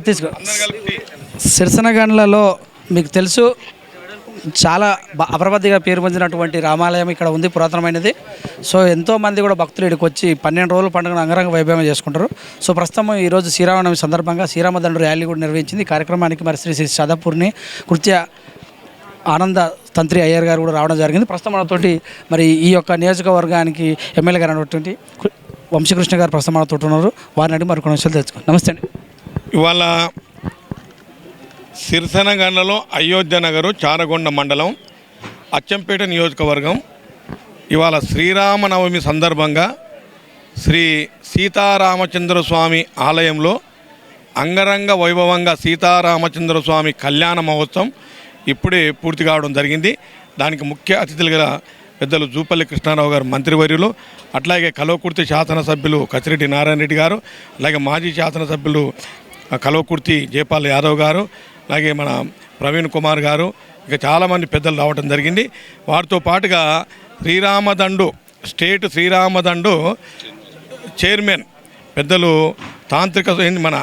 తీసుకో. సిరిసనగండ్లలో మీకు తెలుసు చాలా అపరపతిగా పేరు పొందినటువంటి రామాలయం ఇక్కడ ఉంది, పురాతనమైనది. సో ఎంతోమంది కూడా భక్తులు ఇక్కడికి వచ్చి 12 రోజుల పండుగను అంగరంగ వైభవం చేసుకుంటారు. సో ప్రస్తుతం ఈరోజు శ్రీరామనవమి సందర్భంగా శ్రీరామదండు ర్యాలీ కూడా నిర్వహించింది. ఈ కార్యక్రమానికి మరి శ్రీ శ్రీ సదాపూర్ని కృత్య ఆనంద తంత్రి అయ్యర్ గారు కూడా రావడం జరిగింది. ప్రస్తుతం మనతోటి మరి ఈ యొక్క నియోజకవర్గానికి ఎమ్మెల్యే గారు అనేటువంటి వంశీకృష్ణ గారు ప్రస్తుతం మనతో ఉన్నారు. వారిని అడిగి మరికొన్ని విషయాలు తెలుసుకోండి. నమస్తే అండి. ఇవాళ సిరిసనగండ్లలో అయోధ్య నగరు, చారగొండ మండలం, అచ్చంపేట నియోజకవర్గం. ఇవాళ శ్రీరామనవమి సందర్భంగా శ్రీ సీతారామచంద్ర స్వామి ఆలయంలో అంగరంగ వైభవంగా సీతారామచంద్ర స్వామి కళ్యాణ మహోత్సవం ఇప్పుడే పూర్తి కావడం జరిగింది. దానికి ముఖ్య అతిథులుగా పెద్దలు జూపల్లి కృష్ణారావు గారు మంత్రివర్యులు, అట్లాగే కల్వకుర్తి శాసనసభ్యులు కసిరెడ్డి నారాయణ రెడ్డి గారు, అలాగే మాజీ శాసనసభ్యులు కల్వకుర్తి జయపాల్ యాదవ్ గారు, అలాగే మన ప్రవీణ్ కుమార్ గారు, ఇక చాలామంది పెద్దలు రావడం జరిగింది. వారితో పాటుగా శ్రీరామదండు స్టేట్ శ్రీరామదండు చైర్మన్ పెద్దలు తాంత్రిక మన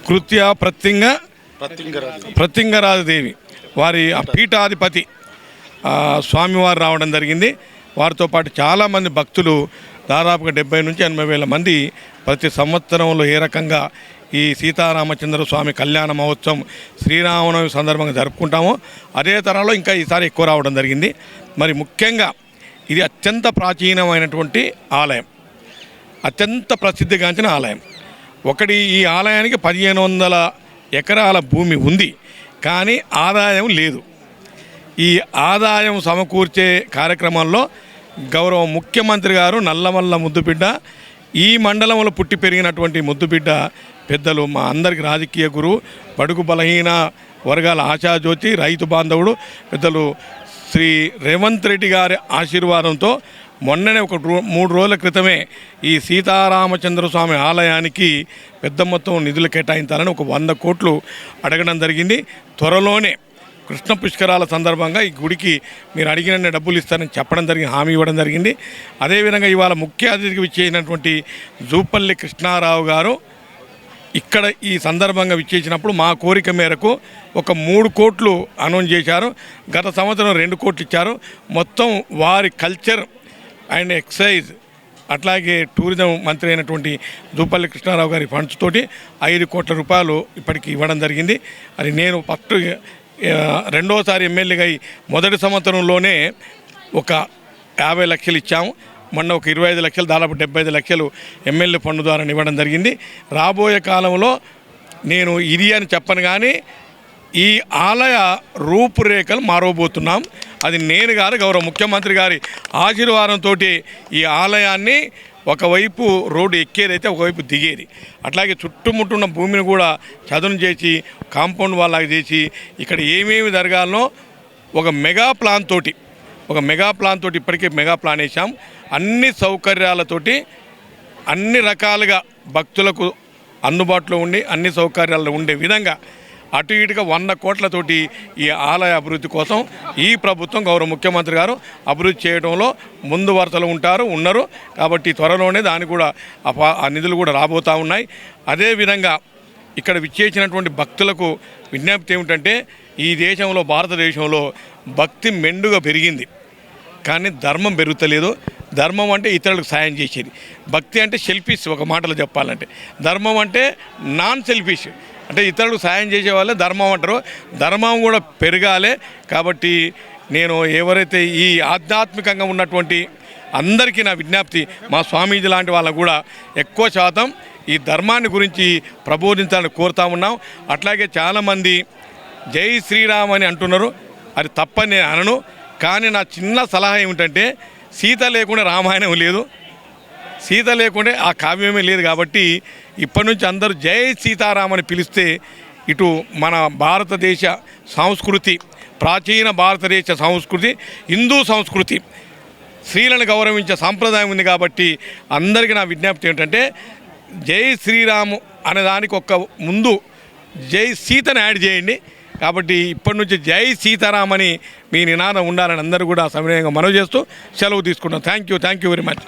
కృత్య ప్రత్యంగరాజదేవి వారి పీఠాధిపతి స్వామివారు రావడం జరిగింది. వారితో పాటు చాలామంది భక్తులు దాదాపుగా 70 నుంచి 80 వేల మంది ప్రతి సంవత్సరంలో ఏ రకంగా ఈ సీతారామచంద్ర స్వామి కళ్యాణ మహోత్సవం శ్రీరామనవమి సందర్భంగా జరుపుకుంటామో అదే తరంలో ఇంకా ఈసారి ఎక్కువ రావడం జరిగింది. మరి ముఖ్యంగా ఇది అత్యంత ప్రాచీనమైనటువంటి ఆలయం, అత్యంత ప్రసిద్ధిగాంచిన ఆలయం. ఒకటి ఈ ఆలయానికి 1500 ఎకరాల భూమి ఉంది, కానీ ఆదాయం లేదు. ఈ ఆదాయం సమకూర్చే కార్యక్రమంలో గౌరవ ముఖ్యమంత్రి గారు నల్లమల్ల ముద్దుబిడ్డ, ఈ మండలంలో పుట్టి పెరిగినటువంటి ముద్దుబిడ్డ పెద్దలు మా అందరికి రాజకీయ గురువు, బడుగు బలహీన వర్గాల ఆశాజ్యోతి, రైతు బాంధవుడు పెద్దలు శ్రీ రేవంత్ రెడ్డి గారి ఆశీర్వాదంతో మొన్ననే ఒక 3 రోజుల క్రితమే ఈ సీతారామచంద్ర స్వామి ఆలయానికి పెద్ద మొత్తం నిధులు కేటాయించాలని ఒక 100 కోట్లు అడగడం జరిగింది. త్వరలోనే కృష్ణ పుష్కరాల సందర్భంగా ఈ గుడికి మీరు అడిగిన డబ్బులు ఇస్తారని చెప్పడం జరిగింది, హామీ ఇవ్వడం జరిగింది. అదేవిధంగా ఇవాళ ముఖ్య అతిథికి విచ్చేసినటువంటి జూపల్లి కృష్ణారావు గారు ఇక్కడ ఈ సందర్భంగా విచ్చేసినప్పుడు మా కోరిక మేరకు ఒక 3 కోట్లు అనౌన్స్ చేశారు. గత సంవత్సరం 2 కోట్లు ఇచ్చారు. మొత్తం వారి కల్చర్ అండ్ ఎక్సైజ్ అట్లాగే టూరిజం మంత్రి అయినటువంటి జూపల్లి కృష్ణారావు గారి ఫండ్స్ తోటి 5 కోట్ల రూపాయలు ఇప్పటికి ఇవ్వడం జరిగింది. అది నేను ఫస్ట్ రెండోసారి ఎమ్మెల్యేగా మొదటి సంవత్సరంలోనే ఒక 50 లక్షలు ఇచ్చాము. మొన్న ఒక 25 లక్షలు, దాదాపు 75 లక్షలు ఎమ్మెల్యే ఫండ్ ద్వారా ఇవ్వడం జరిగింది. రాబోయే కాలంలో నేను ఇది అని చెప్పను, కానీ ఈ ఆలయ రూపురేఖలు మారబోతున్నాం. అది నేను కాదు, గౌరవ ముఖ్యమంత్రి గారి ఆశీర్వాదంతో ఈ ఆలయాన్ని ఒకవైపు రోడ్డు ఎక్కేదైతే ఒకవైపు దిగేది, అట్లాగే చుట్టుముట్టున్న భూమిని కూడా చదును చేసి కాంపౌండ్ వాళ్ళగా చేసి ఇక్కడ ఏమేమి జరగాలనో ఒక మెగా ప్లాన్ తోటి ఇప్పటికే మెగా ప్లాన్ వేసాం. అన్ని సౌకర్యాలతోటి అన్ని రకాలుగా భక్తులకు అందుబాటులో ఉండి అన్ని సౌకర్యాలు ఉండే విధంగా అటు ఇటుగా 100 కోట్లతోటి ఈ ఆలయ అభివృద్ధి కోసం ఈ ప్రభుత్వం గౌరవ ముఖ్యమంత్రి గారు అభివృద్ధి చేయడంలో ముందు వరుసలో ఉన్నారు. కాబట్టి త్వరలోనే దానికి కూడా ఆ నిధులు కూడా రాబోతూ ఉన్నాయి. అదేవిధంగా ఇక్కడ విచ్చేసినటువంటి భక్తులకు విజ్ఞప్తి ఏమిటంటే, ఈ దేశంలో భారతదేశంలో భక్తి మెండుగా పెరిగింది, కానీ ధర్మం పెరుగుతలేదు. ధర్మం అంటే ఇతరులకు సాయం చేసేది, భక్తి అంటే సెల్ఫిష్. ఒక మాటలో చెప్పాలంటే ధర్మం అంటే నాన్ సెల్ఫిష్, అంటే ఇతరులకు సాయం చేసే వాళ్ళే ధర్మం అంటారు. ధర్మం కూడా పెరగాలి. కాబట్టి నేను ఎవరైతే ఈ ఆధ్యాత్మికంగా ఉన్నటువంటి అందరికీ నా విజ్ఞప్తి, మా స్వామీజీ లాంటి వాళ్ళకు కూడా ఎక్కువ శాతం ఈ ధర్మాన్ని గురించి ప్రబోధించాలని కోరుతా ఉన్నాం. అట్లాగే చాలామంది జై శ్రీరామ్ అని అంటున్నారు, అది తప్పని నేను అనను. కానీ నా చిన్న సలహా ఏమిటంటే, సీత లేకుండా రామాయణం లేదు, సీత లేకుంటే ఆ కావ్యమే లేదు. కాబట్టి ఇప్పటి నుంచి అందరూ జై సీతారామని పిలిస్తే ఇటు మన భారతదేశ సంస్కృతి, ప్రాచీన భారతదేశ సంస్కృతి, హిందూ సంస్కృతి, స్త్రీలను గౌరవించే సాంప్రదాయం ఉంది. కాబట్టి అందరికీ నా విజ్ఞప్తి ఏంటంటే, జై శ్రీరాము అనేదానికి ఒక ముందు జై సీతను యాడ్ చేయండి. కాబట్టి ఇప్పటి నుంచి జై సీతారామని మీ నినాదం ఉండాలని అందరూ కూడా సవినయంగా మనవి చేస్తూ సెలవు తీసుకుంటాం. Thank you very much.